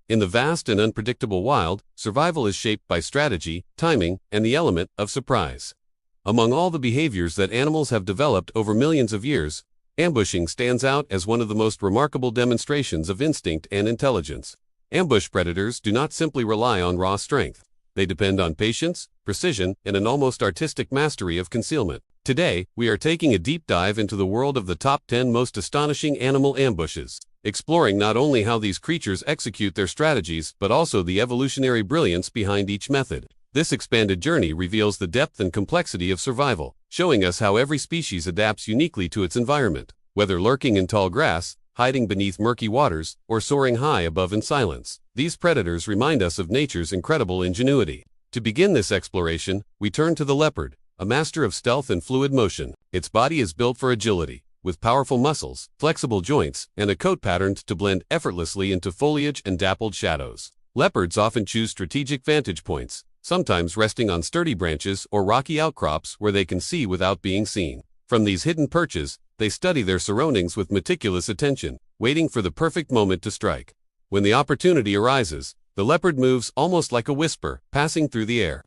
In the vast and unpredictable wild, survival is shaped by strategy, timing, and the element of surprise. Among all the behaviors that animals have developed over millions of years, ambushing stands out as one of the most remarkable demonstrations of instinct and intelligence. Ambush predators do not simply rely on raw strength. They depend on patience, precision, and an almost artistic mastery of concealment. Today, we are taking a deep dive into the world of the top 10 most astonishing animal ambushes, exploring not only how these creatures execute their strategies but also the evolutionary brilliance behind each method. This expanded journey reveals the depth and complexity of survival, showing us how every species adapts uniquely to its environment, whether lurking in tall grass, hiding beneath murky waters, or soaring high above in silence. These predators remind us of nature's incredible ingenuity. To begin this exploration, we turn to the leopard, a master of stealth and fluid motion. Its body is built for agility, with powerful muscles, flexible joints, and a coat patterned to blend effortlessly into foliage and dappled shadows. Leopards often choose strategic vantage points, sometimes resting on sturdy branches or rocky outcrops where they can see without being seen. From these hidden perches, they study their surroundings with meticulous attention, waiting for the perfect moment to strike. When the opportunity arises, the leopard moves almost like a whisper, passing through the air,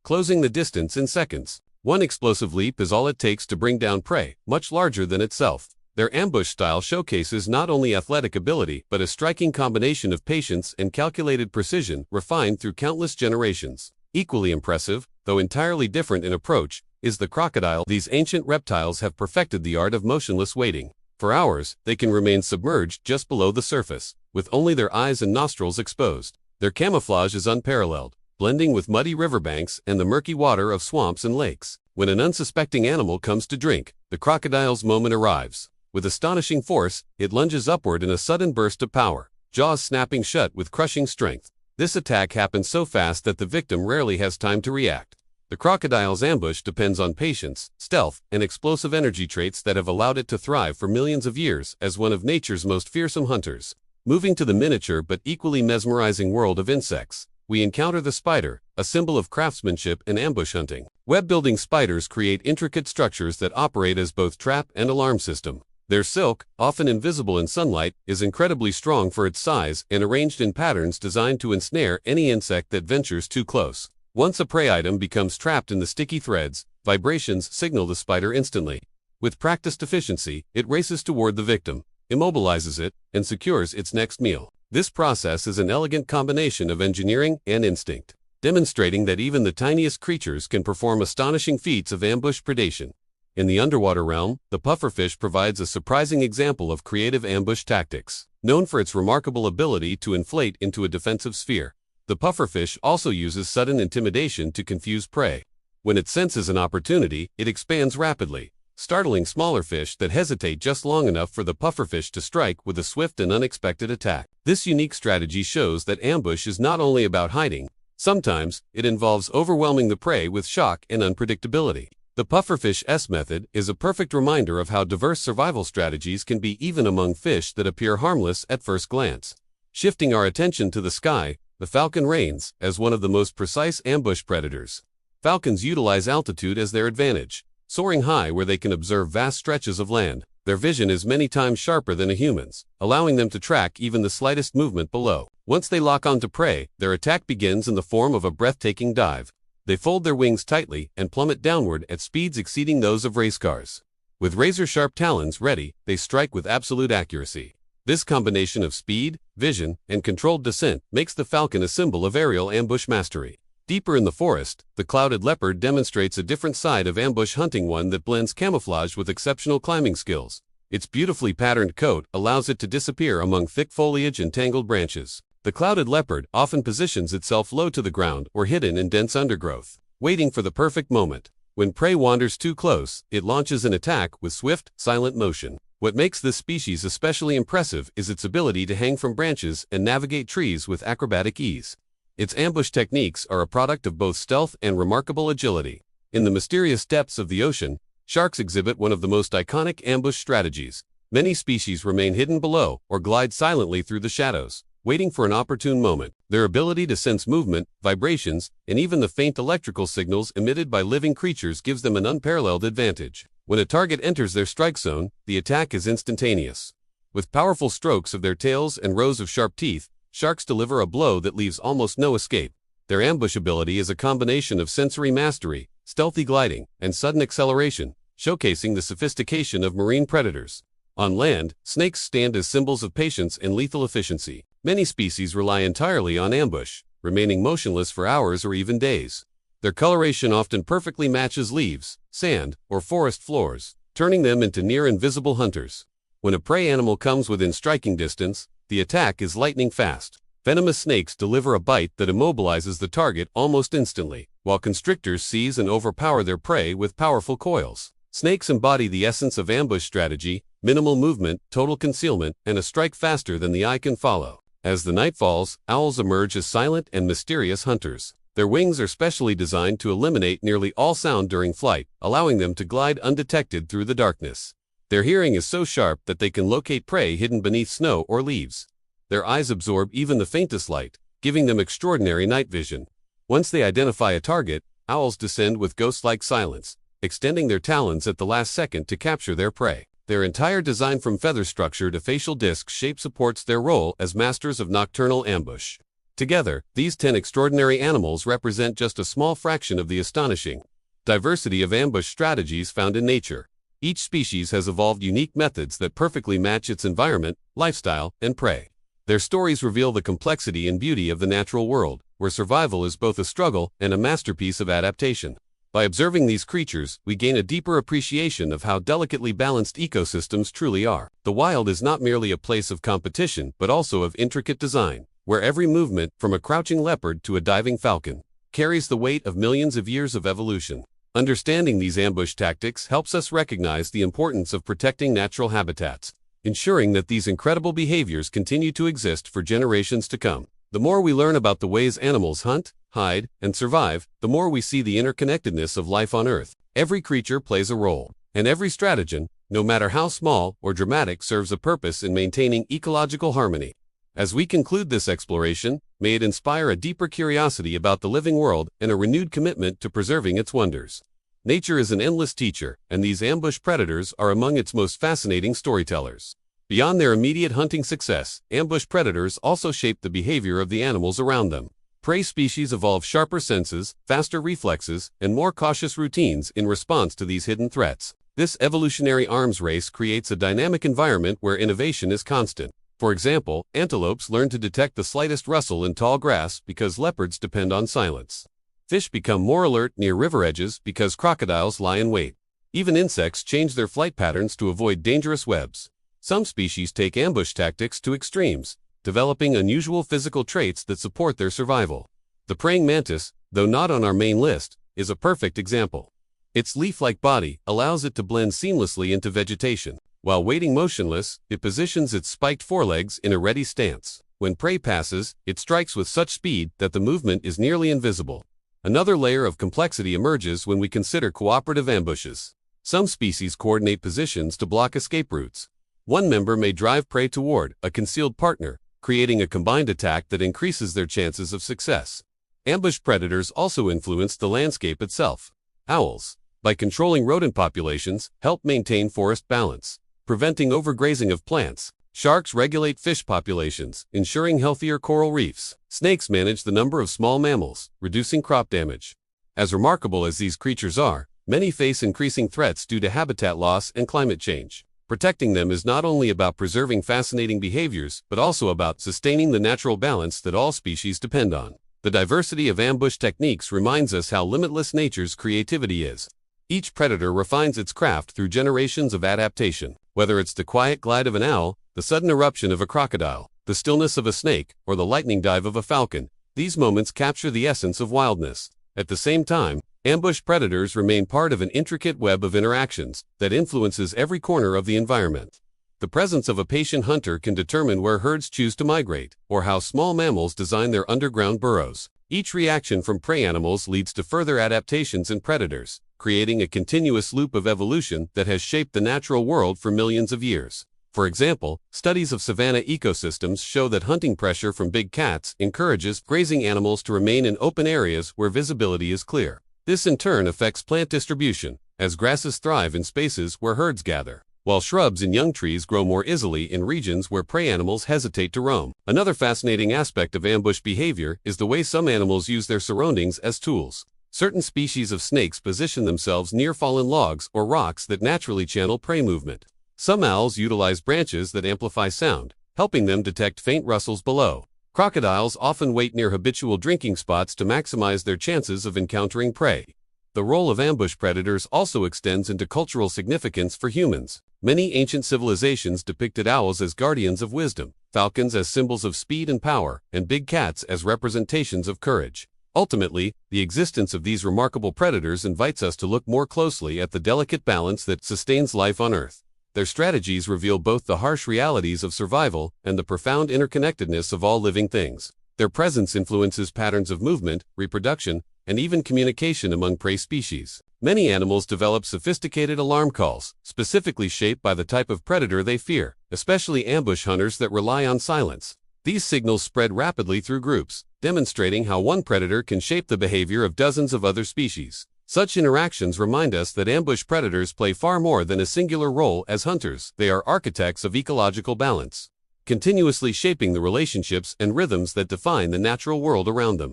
closing the distance in seconds. One explosive leap is all it takes to bring down prey, much larger than itself. Their ambush style showcases not only athletic ability but a striking combination of patience and calculated precision refined through countless generations. Equally impressive, though entirely different in approach, is the crocodile. These ancient reptiles have perfected the art of motionless waiting. For hours, they can remain submerged just below the surface, with only their eyes and nostrils exposed. Their camouflage is unparalleled, blending with muddy riverbanks and the murky water of swamps and lakes. When an unsuspecting animal comes to drink, the crocodile's moment arrives. With astonishing force, it lunges upward in a sudden burst of power, jaws snapping shut with crushing strength. This attack happens so fast that the victim rarely has time to react. The crocodile's ambush depends on patience, stealth, and explosive energy traits that have allowed it to thrive for millions of years as one of nature's most fearsome hunters. Moving to the miniature but equally mesmerizing world of insects, we encounter the spider, a symbol of craftsmanship and ambush hunting. Web-building spiders create intricate structures that operate as both trap and alarm system. Their silk, often invisible in sunlight, is incredibly strong for its size and arranged in patterns designed to ensnare any insect that ventures too close. Once a prey item becomes trapped in the sticky threads, vibrations signal the spider instantly. With practiced efficiency, it races toward the victim, immobilizes it, and secures its next meal. This process is an elegant combination of engineering and instinct, demonstrating that even the tiniest creatures can perform astonishing feats of ambush predation. In the underwater realm, the pufferfish provides a surprising example of creative ambush tactics. Known for its remarkable ability to inflate into a defensive sphere, the pufferfish also uses sudden intimidation to confuse prey. When it senses an opportunity, it expands rapidly, startling smaller fish that hesitate just long enough for the pufferfish to strike with a swift and unexpected attack. This unique strategy shows that ambush is not only about hiding. Sometimes, it involves overwhelming the prey with shock and unpredictability. The pufferfish S method is a perfect reminder of how diverse survival strategies can be even among fish that appear harmless at first glance. Shifting our attention to the sky, the falcon reigns as one of the most precise ambush predators. Falcons utilize altitude as their advantage, soaring high where they can observe vast stretches of land. Their vision is many times sharper than a human's, allowing them to track even the slightest movement below. Once they lock onto prey, their attack begins in the form of a breathtaking dive. They fold their wings tightly and plummet downward at speeds exceeding those of race cars. With razor-sharp talons ready, they strike with absolute accuracy. This combination of speed, vision, and controlled descent makes the falcon a symbol of aerial ambush mastery. Deeper in the forest, the clouded leopard demonstrates a different side of ambush hunting, one that blends camouflage with exceptional climbing skills. Its beautifully patterned coat allows it to disappear among thick foliage and tangled branches. The clouded leopard often positions itself low to the ground or hidden in dense undergrowth, waiting for the perfect moment. When prey wanders too close, it launches an attack with swift, silent motion. What makes this species especially impressive is its ability to hang from branches and navigate trees with acrobatic ease. Its ambush techniques are a product of both stealth and remarkable agility. In the mysterious depths of the ocean, sharks exhibit one of the most iconic ambush strategies. Many species remain hidden below or glide silently through the shadows, waiting for an opportune moment. Their ability to sense movement, vibrations, and even the faint electrical signals emitted by living creatures gives them an unparalleled advantage. When a target enters their strike zone, the attack is instantaneous. With powerful strokes of their tails and rows of sharp teeth, sharks deliver a blow that leaves almost no escape. Their ambush ability is a combination of sensory mastery, stealthy gliding, and sudden acceleration, showcasing the sophistication of marine predators. On land, snakes stand as symbols of patience and lethal efficiency. Many species rely entirely on ambush, remaining motionless for hours or even days. Their coloration often perfectly matches leaves, sand, or forest floors, turning them into near-invisible hunters. When a prey animal comes within striking distance, the attack is lightning fast. Venomous snakes deliver a bite that immobilizes the target almost instantly, while constrictors seize and overpower their prey with powerful coils. Snakes embody the essence of ambush strategy: minimal movement, total concealment, and a strike faster than the eye can follow. As the night falls, owls emerge as silent and mysterious hunters. Their wings are specially designed to eliminate nearly all sound during flight, allowing them to glide undetected through the darkness. Their hearing is so sharp that they can locate prey hidden beneath snow or leaves. Their eyes absorb even the faintest light, giving them extraordinary night vision. Once they identify a target, owls descend with ghost-like silence, extending their talons at the last second to capture their prey. Their entire design from feather structure to facial disc shape supports their role as masters of nocturnal ambush. Together, these 10 extraordinary animals represent just a small fraction of the astonishing diversity of ambush strategies found in nature. Each species has evolved unique methods that perfectly match its environment, lifestyle, and prey. Their stories reveal the complexity and beauty of the natural world, where survival is both a struggle and a masterpiece of adaptation. By observing these creatures, we gain a deeper appreciation of how delicately balanced ecosystems truly are. The wild is not merely a place of competition, but also of intricate design, where every movement, from a crouching leopard to a diving falcon, carries the weight of millions of years of evolution. Understanding these ambush tactics helps us recognize the importance of protecting natural habitats, ensuring that these incredible behaviors continue to exist for generations to come. The more we learn about the ways animals hunt, hide, and survive, the more we see the interconnectedness of life on Earth. Every creature plays a role, and every stratagem, no matter how small or dramatic, serves a purpose in maintaining ecological harmony. As we conclude this exploration, may it inspire a deeper curiosity about the living world and a renewed commitment to preserving its wonders. Nature is an endless teacher, and these ambush predators are among its most fascinating storytellers. Beyond their immediate hunting success, ambush predators also shape the behavior of the animals around them. Prey species evolve sharper senses, faster reflexes, and more cautious routines in response to these hidden threats. This evolutionary arms race creates a dynamic environment where innovation is constant. For example, antelopes learn to detect the slightest rustle in tall grass because leopards depend on silence. Fish become more alert near river edges because crocodiles lie in wait. Even insects change their flight patterns to avoid dangerous webs. Some species take ambush tactics to extremes, developing unusual physical traits that support their survival. The praying mantis, though not on our main list, is a perfect example. Its leaf-like body allows it to blend seamlessly into vegetation. While waiting motionless, it positions its spiked forelegs in a ready stance. When prey passes, it strikes with such speed that the movement is nearly invisible. Another layer of complexity emerges when we consider cooperative ambushes. Some species coordinate positions to block escape routes. One member may drive prey toward a concealed partner, creating a combined attack that increases their chances of success. Ambush predators also influence the landscape itself. Owls, by controlling rodent populations, help maintain forest balance, preventing overgrazing of plants. Sharks regulate fish populations, ensuring healthier coral reefs. Snakes manage the number of small mammals, reducing crop damage. As remarkable as these creatures are, many face increasing threats due to habitat loss and climate change. Protecting them is not only about preserving fascinating behaviors, but also about sustaining the natural balance that all species depend on. The diversity of ambush techniques reminds us how limitless nature's creativity is. Each predator refines its craft through generations of adaptation. Whether it's the quiet glide of an owl, the sudden eruption of a crocodile, the stillness of a snake, or the lightning dive of a falcon, these moments capture the essence of wildness. At the same time, ambush predators remain part of an intricate web of interactions that influences every corner of the environment. The presence of a patient hunter can determine where herds choose to migrate, or how small mammals design their underground burrows. Each reaction from prey animals leads to further adaptations in predators, creating a continuous loop of evolution that has shaped the natural world for millions of years. For example, studies of savanna ecosystems show that hunting pressure from big cats encourages grazing animals to remain in open areas where visibility is clear. This in turn affects plant distribution, as grasses thrive in spaces where herds gather. while shrubs and young trees grow more easily in regions where prey animals hesitate to roam. Another fascinating aspect of ambush behavior is the way some animals use their surroundings as tools. Certain species of snakes position themselves near fallen logs or rocks that naturally channel prey movement. Some owls utilize branches that amplify sound, helping them detect faint rustles below. Crocodiles often wait near habitual drinking spots to maximize their chances of encountering prey. The role of ambush predators also extends into cultural significance for humans. Many ancient civilizations depicted owls as guardians of wisdom, falcons as symbols of speed and power, and big cats as representations of courage. Ultimately, the existence of these remarkable predators invites us to look more closely at the delicate balance that sustains life on Earth. Their strategies reveal both the harsh realities of survival and the profound interconnectedness of all living things. Their presence influences patterns of movement, reproduction, and even communication among prey species. Many animals develop sophisticated alarm calls, specifically shaped by the type of predator they fear, especially ambush hunters that rely on silence. These signals spread rapidly through groups, demonstrating how one predator can shape the behavior of dozens of other species. Such interactions remind us that ambush predators play far more than a singular role as hunters. They are architects of ecological balance, continuously shaping the relationships and rhythms that define the natural world around them.